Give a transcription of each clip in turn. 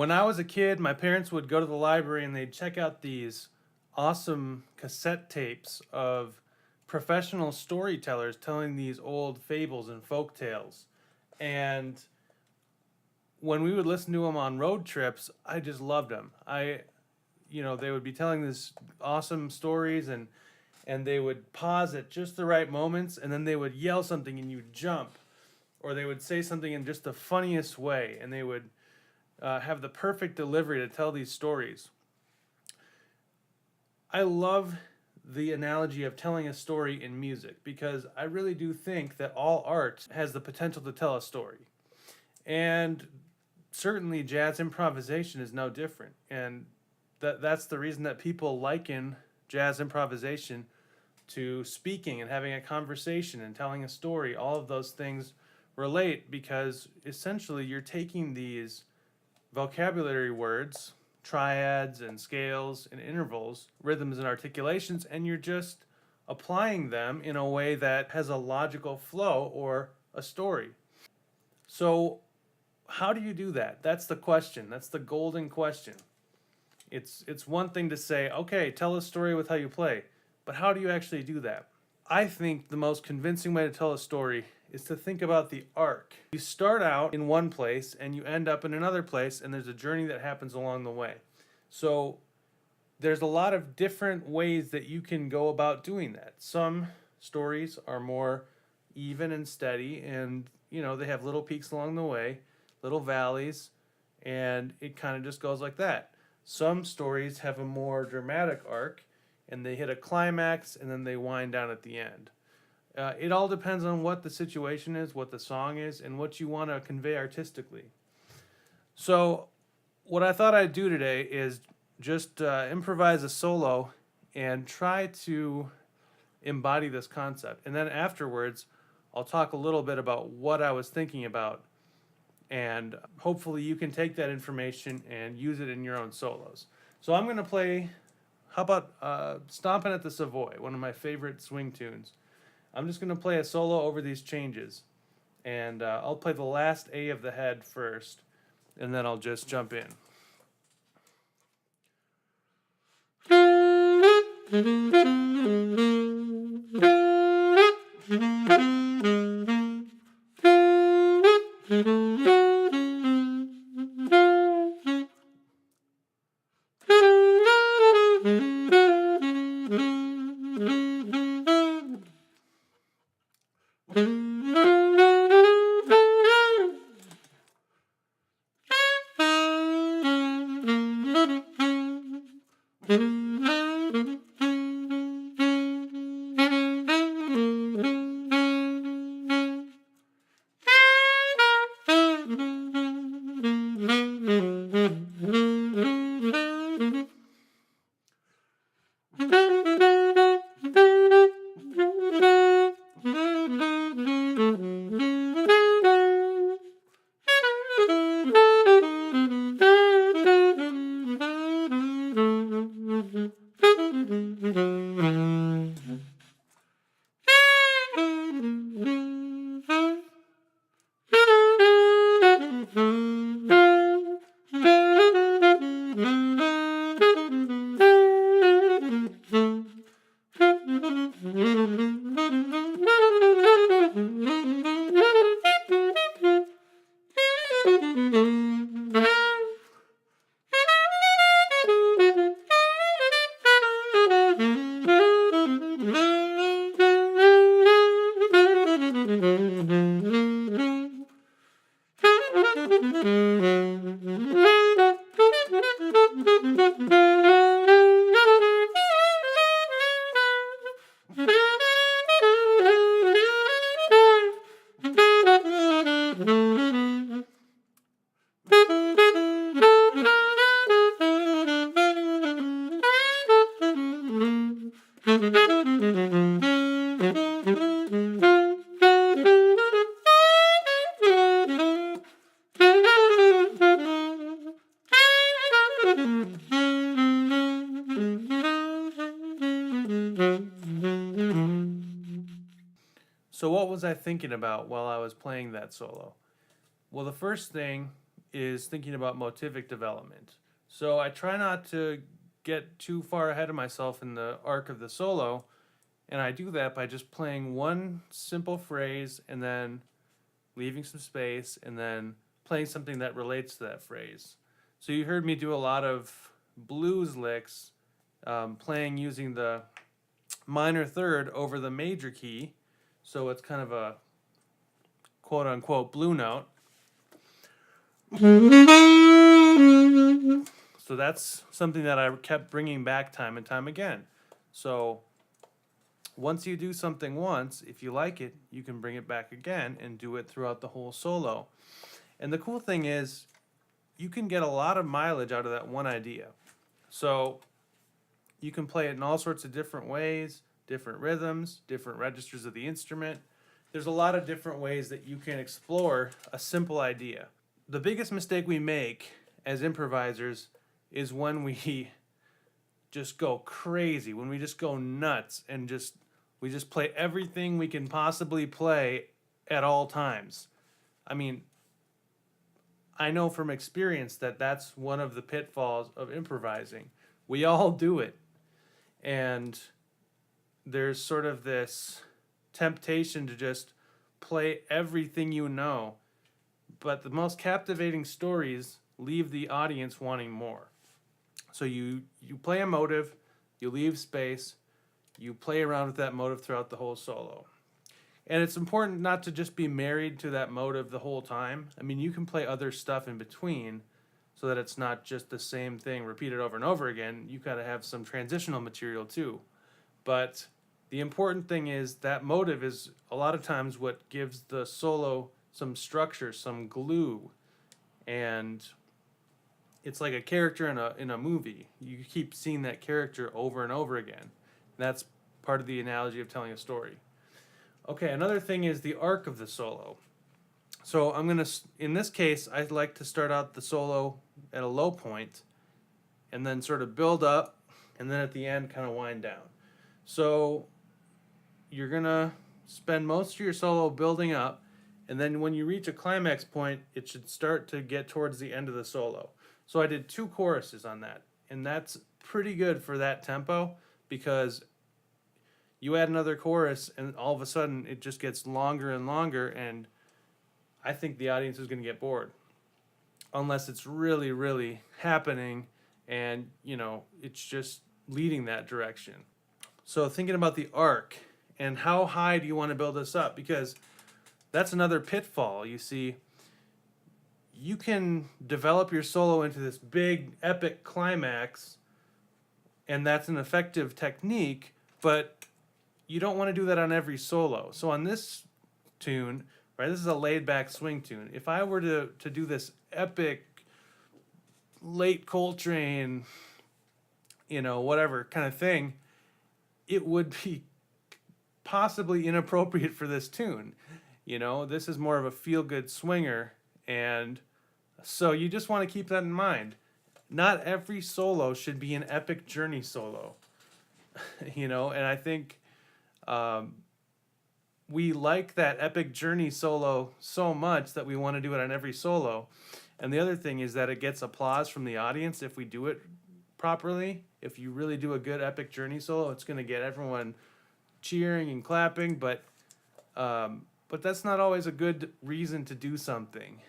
When I was a kid, my parents would go to the library and they'd check out these awesome cassette tapes of professional storytellers telling these old fables and folk tales. And when we would listen to them on road trips, I just loved them. They would be telling these awesome stories, and they would pause at just the right moments, and then they would yell something and you'd jump, or they would say something in just the funniest way, and they would have the perfect delivery to tell these stories. I love the analogy of telling a story in music because I really do think that all art has the potential to tell a story. And certainly jazz improvisation is no different. And that's the reason that people liken jazz improvisation to speaking and having a conversation and telling a story. All of those things relate because essentially you're taking these vocabulary words, triads and scales and intervals, rhythms and articulations, and you're just applying them in a way that has a logical flow or a story. So how do you do that? That's the question. That's the golden question. It's one thing to say, okay, tell a story with how you play, but how do you actually do that? I think the most convincing way to tell a story is to think about the arc. You start out in one place and you end up in another place, and there's a journey that happens along the way. So there's a lot of different ways that you can go about doing that. Some stories are more even and steady, and they have little peaks along the way, little valleys, and it kind of just goes like that. Some stories have a more dramatic arc, and they hit a climax and then they wind down at the end. It all depends on what the situation is, what the song is, and what you want to convey artistically. So what I thought I'd do today is just improvise a solo and try to embody this concept. And then afterwards, I'll talk a little bit about what I was thinking about, and hopefully you can take that information and use it in your own solos. So I'm going to play, how about Stompin' at the Savoy, one of my favorite swing tunes. I'm just going to play a solo over these changes, and I'll play the last A of the head first, and then I'll just jump in. So what was I thinking about while I was playing that solo? Well, the first thing is thinking about motivic development. So I try not to get too far ahead of myself in the arc of the solo, and I do that by just playing one simple phrase and then leaving some space and then playing something that relates to that phrase. So you heard me do a lot of blues licks, playing using the minor third over the major key, so it's kind of a quote unquote blue note. So that's something that I kept bringing back time and time again. So once you do something once, if you like it, you can bring it back again and do it throughout the whole solo. And the cool thing is, you can get a lot of mileage out of that one idea. So you can play it in all sorts of different ways, different rhythms, different registers of the instrument. There's a lot of different ways that you can explore a simple idea. The biggest mistake we make as improvisers is when we just go crazy, when we just go nuts and we just play everything we can possibly play at all times. I mean, I know from experience that that's one of the pitfalls of improvising. We all do it. And there's sort of this temptation to just play everything you know. But the most captivating stories leave the audience wanting more. So you play a motive, you leave space, you play around with that motive throughout the whole solo. And it's important not to just be married to that motive the whole time. I mean, you can play other stuff in between so that it's not just the same thing repeated over and over again. You gotta have some transitional material too. But the important thing is that motive is a lot of times what gives the solo some structure, some glue. And it's like a character in a movie. You keep seeing that character over and over again. That's part of the analogy of telling a story. Okay, another thing is the arc of the solo. So in this case, I like to start out the solo at a low point and then sort of build up and then at the end kind of wind down. So you're gonna spend most of your solo building up, and then when you reach a climax point, it should start to get towards the end of the solo. So I did 2 choruses on that, and that's pretty good for that tempo because you add another chorus and all of a sudden it just gets longer and longer, and I think the audience is going to get bored unless it's really, really happening and, it's just leading that direction. So thinking about the arc and how high do you want to build this up, because that's another pitfall. You see, you can develop your solo into this big epic climax, and that's an effective technique, but you don't want to do that on every solo. So on this tune, right, this is a laid back swing tune. If I were to do this epic late Coltrane, whatever kind of thing, it would be possibly inappropriate for this tune. This is more of a feel-good swinger, and so you just want to keep that in mind. Not every solo should be an epic journey solo, and I think we like that epic journey solo so much that we want to do it on every solo. And the other thing is that it gets applause from the audience if we do it properly. If you really do a good epic journey solo, it's going to get everyone cheering and clapping, but that's not always a good reason to do something.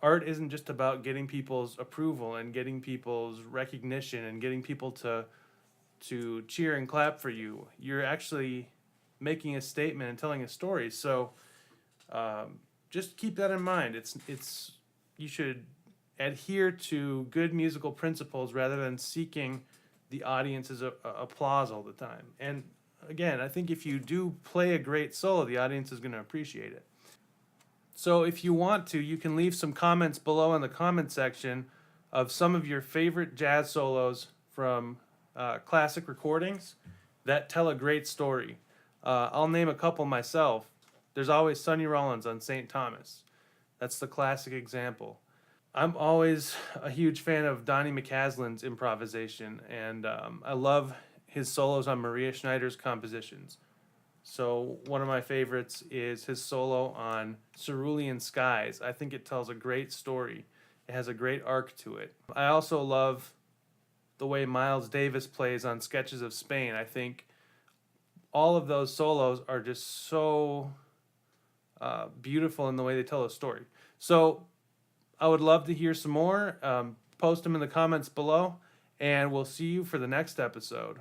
Art isn't just about getting people's approval and getting people's recognition and getting people to cheer and clap for you. You're actually making a statement and telling a story. So just keep that in mind. You should adhere to good musical principles rather than seeking the audience's applause all the time. And again, I think if you do play a great solo, the audience is going to appreciate it. So if you want to, you can leave some comments below in the comment section of some of your favorite jazz solos from classic recordings that tell a great story. I'll name a couple myself. There's always Sonny Rollins on St. Thomas. That's the classic example. I'm always a huge fan of Donnie McCaslin's improvisation, and I love his solos on Maria Schneider's compositions. So one of my favorites is his solo on Cerulean Skies. I think it tells a great story. It has a great arc to it. I also love the way Miles Davis plays on Sketches of Spain. I think all of those solos are just so beautiful in the way they tell a story. So I would love to hear some more. Post them in the comments below, and we'll see you for the next episode.